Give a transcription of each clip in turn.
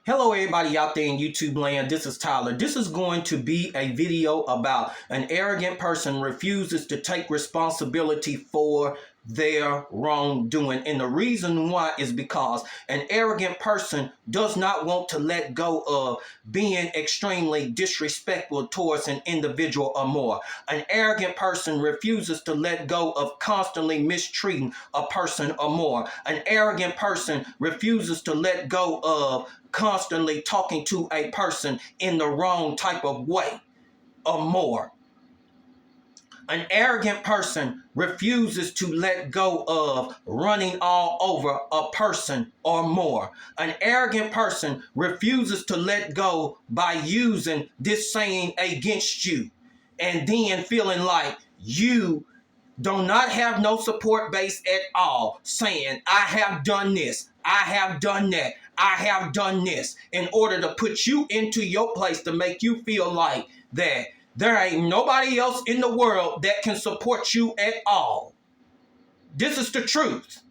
Hello everybody out there in YouTube land, this is Tyler. This is going to be a video about an arrogant person refuses to take responsibility for their wrongdoing. And the reason why is because an arrogant person does not want to let go of being extremely disrespectful towards an individual or more. An arrogant person refuses to let go of constantly mistreating a person or more. An arrogant person refuses to let go of constantly talking to a person in the wrong type of way or more. An arrogant person refuses to let go of running all over a person or more. An arrogant person refuses to let go by using this saying against you and then feeling like you do not have no support base at all, saying, I have done this, I have done that, I have done this, in order to put you into your place to make you feel like that there ain't nobody else in the world that can support you at all. This is the truth.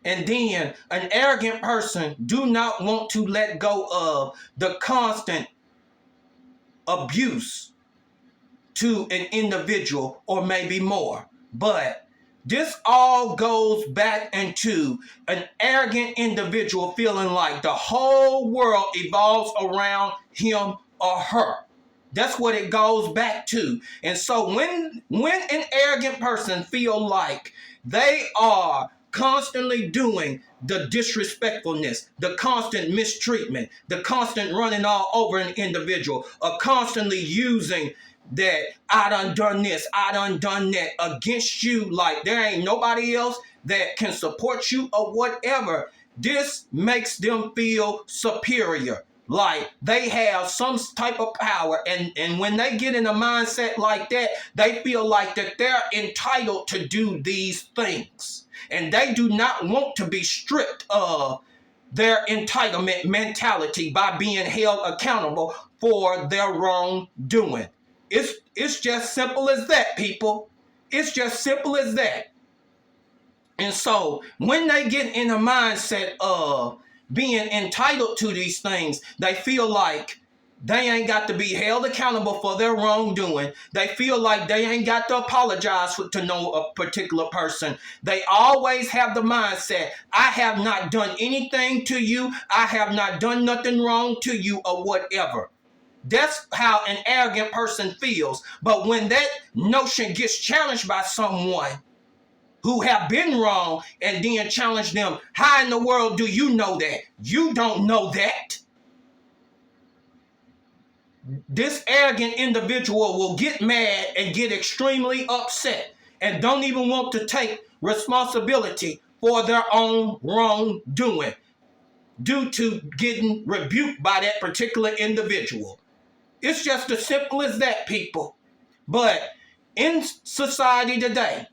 And then an arrogant person do not want to let go of the constant abuse to an individual or maybe more. But this all goes back into an arrogant individual feeling like the whole world evolves around him or her. That's what it goes back to. And so when an arrogant person feel like they are constantly doing the disrespectfulness, the constant mistreatment, the constant running all over an individual, or constantly using that I done this, I done that against you, like there ain't nobody else that can support you or whatever, this makes them feel superior, like they have some type of power. And when they get in a mindset like that, they feel like that they're entitled to do these things. And they do not want to be stripped of their entitlement mentality by being held accountable for their wrongdoing. It's just simple as that, people. It's just simple as that. And so when they get in a mindset of being entitled to these things, they feel like they ain't got to be held accountable for their wrongdoing. They feel like they ain't got to apologize to no particular person. They always have the mindset, I have not done anything to you. I have not done nothing wrong to you or whatever. That's how an arrogant person feels. But when that notion gets challenged by someone who have been wrong and then challenge them, how in the world do you know that? You don't know that. This arrogant individual will get mad and get extremely upset and don't even want to take responsibility for their own wrongdoing due to getting rebuked by that particular individual. It's just as simple as that, people. But in society today,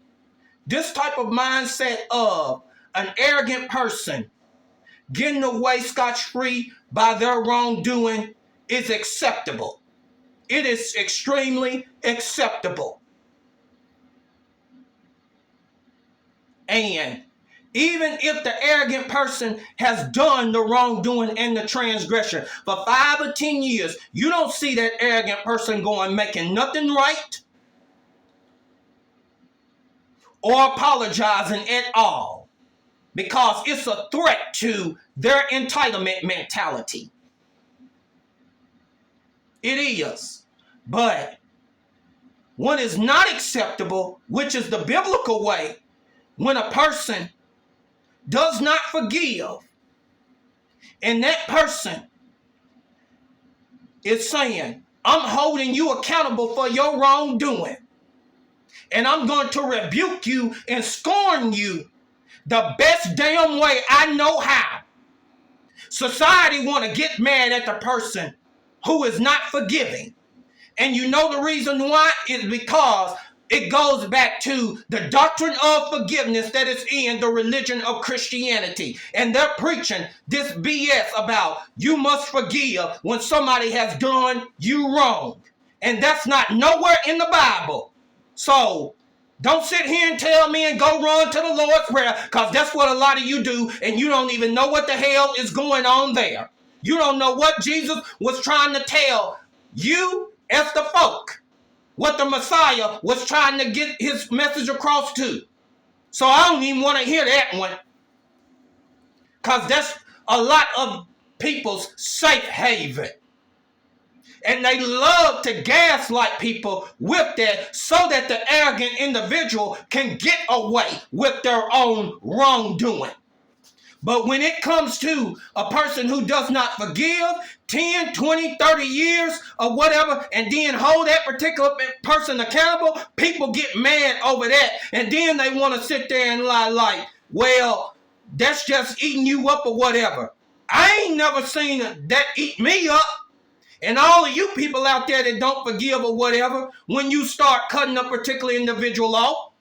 this type of mindset of an arrogant person getting away scotch-free by their wrongdoing is acceptable. It is extremely acceptable. And even if the arrogant person has done the wrongdoing and the transgression for 5 or 10 years, you don't see that arrogant person going making nothing right or apologizing at all, because it's a threat to their entitlement mentality. It is. But what is not acceptable, which is the biblical way, when a person does not forgive, and that person is saying, I'm holding you accountable for your wrongdoing, and I'm going to rebuke you and scorn you the best damn way I know how. Society want to get mad at the person who is not forgiving. And you know the reason why is because it goes back to the doctrine of forgiveness that is in the religion of Christianity. And they're preaching this BS about you must forgive when somebody has done you wrong. And that's not nowhere in the Bible. So don't sit here and tell me and go run to the Lord's Prayer, because that's what a lot of you do, and you don't even know what the hell is going on there. You don't know what Jesus was trying to tell you as the folk, what the Messiah was trying to get his message across to. So I don't even want to hear that one, because that's a lot of people's safe haven. And they love to gaslight people with that so that the arrogant individual can get away with their own wrongdoing. But when it comes to a person who does not forgive 10, 20, 30 years or whatever, and then hold that particular person accountable, people get mad over that. And then they want to sit there and lie like, well, that's just eating you up or whatever. I ain't never seen that eat me up. And all of you people out there that don't forgive or whatever, when you start cutting a particular individual off.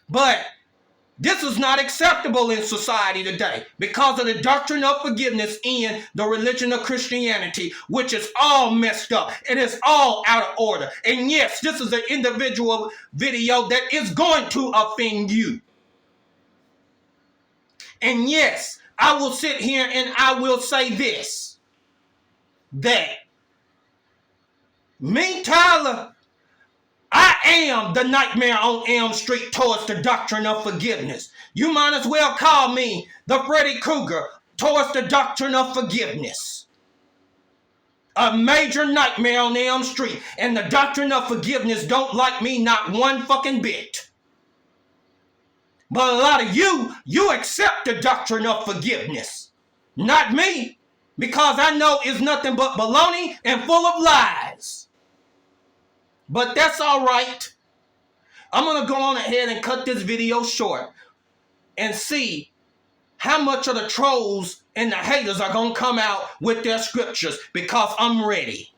But this is not acceptable in society today because of the doctrine of forgiveness in the religion of Christianity, which is all messed up. It is all out of order. And yes, this is an individual video that is going to offend you. And yes, I will sit here and I will say this, that me, Tyler, I am the nightmare on Elm Street towards the doctrine of forgiveness. You might as well call me the Freddy Krueger towards the doctrine of forgiveness. A major nightmare on Elm Street, and the doctrine of forgiveness don't like me not one fucking bit. But a lot of you accept the doctrine of forgiveness. Not me, because I know it's nothing but baloney and full of lies. But that's all right. I'm going to go on ahead and cut this video short and see how much of the trolls and the haters are going to come out with their scriptures, because I'm ready.